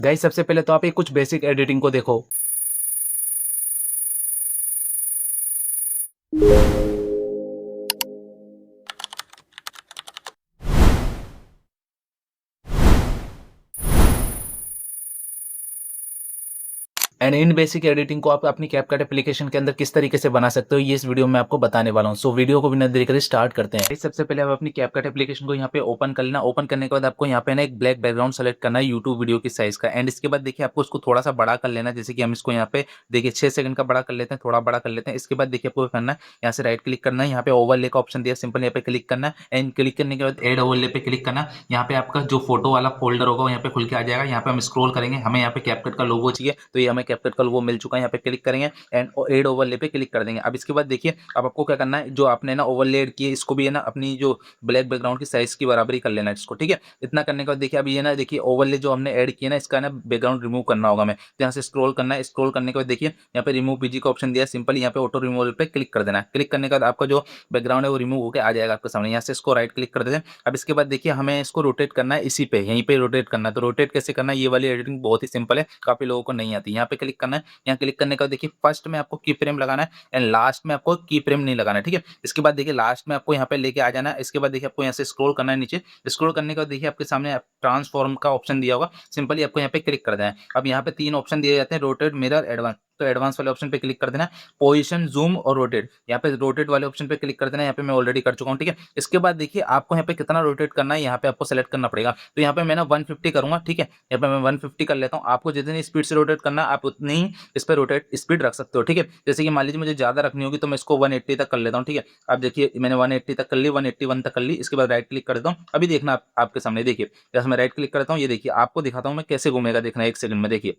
Guys सबसे पहले तो आप ये कुछ बेसिक एडिटिंग को देखो। एंड इन बेसिक एडिटिंग को आप अपनी कैपकट एप्लीकेशन के अंदर किस तरीके से बना सकते हो, ये इस वीडियो में आपको बताने वाला हूं। सो वीडियो को बिना देरी करे स्टार्ट करते हैं। सबसे पहले आप अपनी कैपकट एप्लीकेशन को यहाँ पे ओपन कर लेना। ओपन करने के बाद आपको यहाँ पे ना एक ब्लैक बैकग्राउंड सेलेक्ट करना है यूट्यूब वीडियो की साइज का। एंड इसके बाद देखिए आपको उसको थोड़ा सा बड़ा कर लेना, जैसे कि हम इसको यहाँ पे देखिए 6 सेकंड का बड़ा कर लेते हैं, थोड़ा बड़ा कर लेते हैं। इसके बाद देखिए आपको करना है यहाँ से राइट क्लिक करना है, यहाँ पे ओवरले का ऑप्शन दिया, सिंपल यहाँ पे क्लिक करना है। एंड क्लिक करने के बाद एड ओवरले पे क्लिक करना। यहाँ पे आपका जो फोटो वाला फोल्डर होगा यहाँ पे खुल के आ जाएगा। यहाँ पे हम स्क्रॉल करेंगे, हमें यहाँ पे कैपकट का लोगो चाहिए, तो ये हमें कैपकट का लोगो मिल चुका है। यहाँ पे क्लिक करेंगे एंड एड ओवरले पे क्लिक कर देंगे। अब इसके बाद देखिए अब आपको क्या करना है, जो आपने ना ओवरले एड किए इसको भी है ना अपनी जो ब्लैक बैकग्राउंड की साइज की बराबरी कर लेना है इसको, ठीक है। इतना करने के बाद देखिए अब ये ना देखिए ओवरले जो हमने ऐड किया ना इसका ना बैकग्राउंड रिमूव करना होगा हमें। तो यहाँ से स्क्रॉल करना है, स्क्रॉल करने के बाद देखिए यहाँ पे रिमूव पीजी का ऑप्शन दिया, सिंपल यहाँ पे ऑटो रिमूवल पे क्लिक कर देना है। क्लिक करने के बाद आपका जो बैकग्राउंड है वो रिमूव होकर आ जाएगा आपके सामने। यहाँ से इसको राइट क्लिक कर देते हैं। अब इसके बाद देखिए हमें इसको रोटेट करना है, इसी पे यहीं पे रोटेट करना है। तो रोटेट कैसे करना है, ये वाली एडिटिंग बहुत ही सिंपल है, काफी लोगों को नहीं आती। यहाँ पे क्लिक करना है, यहाँ क्लिक करने के बाद देखिए फर्स्ट में आपको की फ्रेम लगाना है एंड लास्ट में आपको की फ्रेम नहीं लगाना है, ठीक है। इसके बाद देखिए लास्ट में आपको यहाँ पे लेके आ जाना है। इसके बाद देखिए आपको यहाँ से स्क्रॉल करना है नीचे। स्क्रॉल करने के बाद देखिए आपके सामने ट्रांसफॉर्म का ऑप्शन दिया होगा, सिंपली आपको यहाँ पे क्लिक कर देना है। अब यहाँ पे 3 ऑप्शन दिए जाते हैं, रोटेट, मिरर, एडवांस। तो एडवांस वाले ऑप्शन पे क्लिक कर देना, पोजीशन, जूम और रोटेट। यहाँ पे रोटेट वाले ऑप्शन पे क्लिक कर देना, यहाँ पे मैं ऑलरेडी कर चुका हूँ, ठीक है। इसके बाद देखिए आपको यहाँ पे कितना रोटेट करना है यहाँ पे आपको सेलेक्ट करना पड़ेगा। तो यहाँ पे मैं ना 150 करूंगा, ठीक है। यहाँ पे मैं 150 कर लेता हूँ। आपको जितनी स्पीड से रोटेट करना है आप उतनी ही इस पर रोटेट स्पीड रख सकते हो, ठीक है। जैसे कि मान लीजिए मुझे ज्यादा रखनी होगी तो मैं इसको 180 तक कर लेता हूँ, ठीक है। अब देखिए मैंने 180 तक कर ली, 181 तक कर ली। इसके बाद राइट क्लिक कर देता हूँ। अभी देखना आपके सामने देखिए जैसे मैं राइट क्लिक करता हूँ, ये देखिए आपको दिखाता हूँ मैं कैसे घूमेगा, देखना 1 सेकंड में देखिए।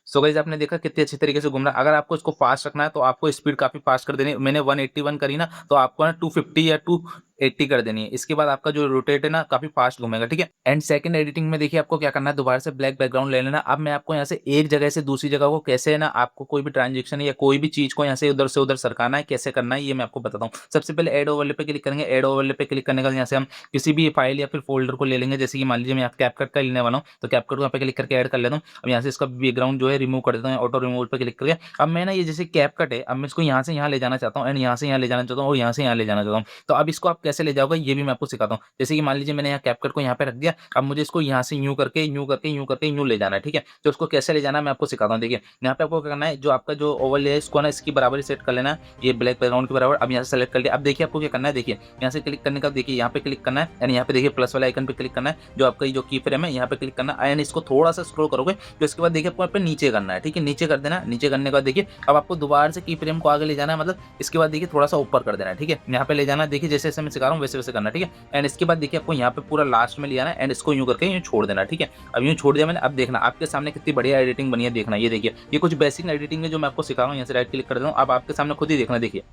सो गाइस आपने देखा कितनी अच्छी तरीके से घूम रहा है। अगर आपको इसको फास्ट रखना है तो आपको स्पीड काफी फास्ट कर देनी है। मैंने 181 करी ना, तो आपको ना 250 या 280 कर देनी है। इसके बाद आपका जो रोटेट है ना काफी फास्ट घूमेगा, ठीक है। एंड सेकंड एडिटिंग में देखिए आपको क्या करना है, दोबारा से ब्लैक बैकग्राउंड ले लेना। अब मैं आपको यहाँ से एक जगह से दूसरी जगह को कैसे है ना, आपको कोई भी ट्रांजेक्शन या कोई भी चीज को यहाँ से उधर सरकाना है, कैसे करना है ये मैं आपको बताता हूँ। सबसे पहले एड ओवरले पे क्लिक करेंगे। एड ओवरले पे क्लिक करने का यहाँ से हम किसी भी फाइल या फिर फोल्डर को ले लेंगे, जैसे कि मान लीजिए मैं कैपकट का लेने वाला हूँ, तो कैपकट को यहाँ पे क्लिक करके ऐड कर लेता हूँ। अब यहाँ से इसका बैकग्राउंड जो है रिमूव कर देता हूँ, ऑटो रिमूव पे क्लिक करके। अब मैं ना ये जैसे कैपकट है, अब मैं इसको यहाँ से यहाँ ले जाना चाहता हूँ एंड यहाँ से यहाँ ले जाना चाहता हूँ और यहाँ से यहाँ ले जाना चाहता हूँ। तो अब इसको आप कैसे ले जाओगे ये भी मैं आपको सिखाता हूँ। जैसे कि मान लीजिए मैंने यहाँ कैपकट को यहाँ पे रख दिया, अब मुझे इसको यहाँ से यूं करके यूं करके यूं करके यूं ले जाना है, ठीक है। तो उसको कैसे ले जाना है मैं आपको सिखाता हूँ। देखिए यहाँ पे आपको क्या करना है, जो आपका जो ओवरले है इसको ना इसकी बराबरी सेट कर लेना है, ये ब्लैक बैकग्राउंड के बराबर। अब यहाँ से सेलेक्ट कर लिया। अब देखिए आपको क्या करना है, देखिए यहाँ से क्लिक करने का देखिए यहाँ पे क्लिक करना है एंड यहाँ पे देखिए प्लस वाले आइकन पे क्लिक करना है, जो आपका जो की फ्रेम है यहाँ पे क्लिक करना है एंड इसको थोड़ा सा स्क्रॉल करोगे तो इसके बाद देखिए आपको यहाँ पे नीचे करना है, ठीक है। नीचे कर देना। नीचे करने के बाद देखिए अब आपको दोबारा से की फ्रेम को आगे ले जाना है, मतलब इसके बाद देखिए थोड़ा सा ऊपर कर देना है, ठीक है। यहाँ पे ले जाना, देखिए जैसे जैसे मैं सिखा रहा हूँ वैसे वैसे करना, ठीक है। एंड इसके बाद देखिए आपको यहाँ पे पूरा लास्ट में ले जाना है एंड इसको यूं करके यूं छोड़ देना, ठीक है। अब यूं छोड़ दिया मैंने। अब देखना आपके सामने कितनी बढ़िया एडिटिंग बनी है, देखना ये देखिए। ये कुछ बेसिक एडिटिंग है जो मैं आपको सिखा रहा हूँ। यहाँ से राइट क्लिक कर देता हूँ, अब आपके सामने खुद ही देखना, देखिए।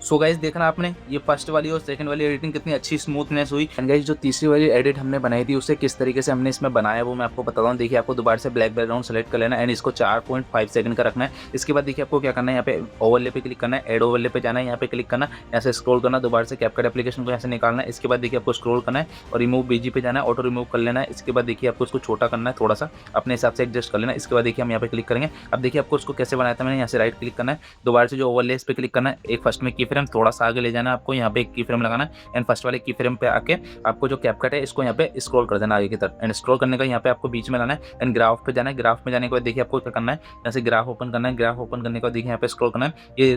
सो गाइस देखना आपने ये फर्स्ट वाली और सेकंड वाली एडिटिंग कितनी अच्छी स्मूथनेस हुई। एंड गाइस जो तीसरी वाली एडिट हमने बनाई थी उसे किस तरीके से हमने इसमें बनाया वो मैं आपको बताता हूँ। देखिए आपको दोबारा से ब्लैक बैकग्राउंड सेलेक्ट कर लेना एंड इसको 4.5 सेकंड का रखना है। इसके बाद देखिए आपको क्या करना है, यहाँ पे ओवरले पे क्लिक करना है, एड ओवरले पे जाना है, यहाँ पे क्लिक करना, यहाँ से स्क्रॉल करना, दोबारा से कैपकट एप्लीकेशन को यहाँ से निकालना है। इसके बाद देखिए आपको स्क्रॉल करना है और रिमूव बीजी पे जाना है, ऑटो रिमूव कर लेना है। इसके बाद देखिए आपको इसको छोटा करना है, थोड़ा सा अपने हिसाब से एडजस्ट कर लेना। इसके बाद देखिए हम यहाँ पे क्लिक करेंगे। अब देखिए आपको उसको कैसे बनाया था मैंने, यहाँ से राइट क्लिक करना है, दोबारा से जो ओवरले इस पे क्लिक करना है, एक फर्स्ट में की फ्रेम थोड़ा सा आगे ले जाना है आपको, यहाँ पे एक की फ्रेम लगाना है एंड फर्स्ट वाले की फ्रेम पे आके आपको जो कैपकट है इसको यहाँ पे स्क्रॉल कर देना आगे की तरफ एंड स्क्रॉल करने का यहाँ पे आपको बीच में लाना है एंड ग्राफ पे जाना है। ग्राफ में जाने के बाद देखिए आपको क्या करना है, यहाँ से ग्राफ ओपन करना है। ग्राफ ओपन करने के बाद देखिए यहाँ पे स्क्रॉल करना है, ये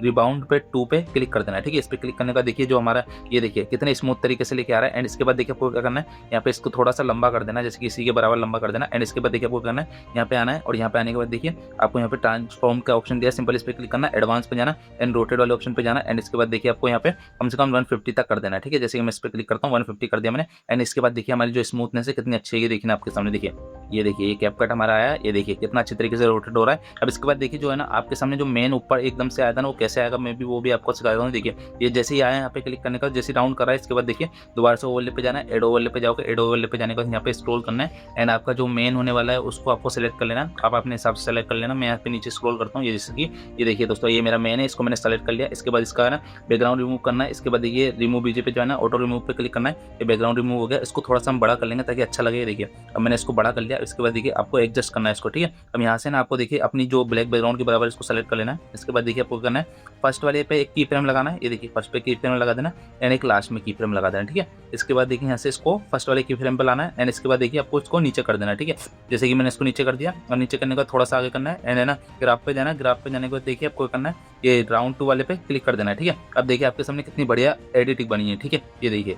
रिबाउंड पे 2 पे क्लिक कर देना है, ठीक है। इस पे क्लिक करने का देखिए जो हमारा ये देखिए कितने स्मूथ तरीके से लेके आ रहा है। एंड इसके बाद देखिए आपको क्या करना है, यहाँ पे इसको थोड़ा सा लंबा कर देना, जैसे कि इसी के बराबर लंबा कर देना। एंड इसके बाद देखिए आपको करना है, यहाँ पे आना है और यहाँ पे आने के बाद देखिए आपको यहाँ पे ट्रांसफॉर्म का ऑप्शन दिया, सिंपल इस पे क्लिक करना, एडवांस पे जाना एंड रोटेट वाले ऑप्शन ऑप्शन पे जाना एंड इसके बाद देखिए आपको यहाँ पे कम से कम 150 तक कर देना है, ठीक है। जैसे कि मैं इस पे क्लिक करता हूँ 150 कर दिया मैंने एंड इसके बाद देखिए हमारी जो स्मूथनेस है कितनी अच्छी है, ये देखिए ना आपके सामने देखिए, ये देखिए ये कैप कट हमारा आया, ये देखिए कितना अच्छी तरीके से रोटेट हो रहा है। अब इसके बाद देखिए जो है ना आपके सामने जो मेन ऊपर एकदम से आया था ना वो कैसे आएगा, मैं भी वो भी आपको सिखाता हूँ। देखिए ये जैसे ही आया यहाँ पे क्लिक करने का जैसे राउंड कर रहा है, इसके बाद देखिए दोबारा से ओवरले पे जाना है, एड ओवरले पे जाओगे, एड ओवरले पे जाने के बाद यहाँ पे स्क्रॉल करना है एंड आपका जो मेन होने वाला है उसको आपको सेलेक्ट कर लेना, आप अपने हिसाब से सेलेक्ट कर लेना। मैं यहाँ पे नीचे स्क्रॉल करता हूँ, ये जैसे कि ये देखिए दोस्तों ये मेरा मेन है, इसको मैंने सेलेक्ट कर लिया। इसके बाद इसका है ना बैकग्राउंड रिमूव करना है, इसके बाद देखिए रिमूव बीजे पे जो है ना ऑटो रिमूव पे क्लिक करना है, ये बैकग्राउंड रिमूव हो गया। इसको थोड़ा सा हम बड़ा कर लेंगे ताकि अच्छा लगे। देखिए अब मैंने इसको बड़ा कर लिया, इसके बाद देखिए आपको एडजस्ट करना है इसको, ठीक है। अब यहाँ से ना आपको देखिए अपनी जो ब्लैक बैकग्राउंड के बराबर इसको सेलेक्ट कर लेना है। इसके बाद देखिए आपको करना है फर्स्ट वाले पे एक की फ्रेम लगाना है, ये देखिए फर्स्ट पे की फ्रेम लगा देना एंड एक लास्ट में की फ्रेम लगा देना, ठीक है। इसके बाद देखिए यहाँ से इसको फर्स्ट वाले की फ्रेम पे लाना है एंड इसके बाद देखिए आपको इसको नीचे कर देना है, ठीक है। जैसे कि मैंने इसको नीचे कर दिया और नीचे करने का थोड़ा सा आगे करना है एंड है ना ग्राफ पे जाना है, ग्राफ पे जाने के बाद देखिए आपको करना है ये राउंड 2 वाले पे क्लिक कर देना है, ठीक है। अब देखिए आपके सामने कितनी बढ़िया एडिटिंग बनी है, ठीक है, ये देखिए।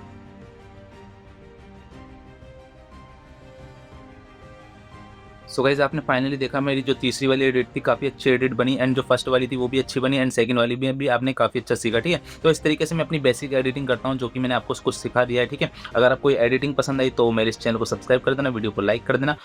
सो गाइस आपने फाइनली देखा मेरी जो तीसरी वाली एडिट थी काफ़ी अच्छी एडिट बनी एंड जो फर्स्ट वाली थी वो भी अच्छी बनी एंड सेकंड वाली भी आपने काफ़ी अच्छा सीखा, ठीक है। तो इस तरीके से मैं अपनी बेसिक एडिटिंग करता हूँ जो कि मैंने आपको कुछ सिखा दिया है, ठीक है। अगर आपको एडिटिंग पसंद आई तो मेरे इस चैनल को सब्सक्राइब कर देना, वीडियो को लाइक कर देना।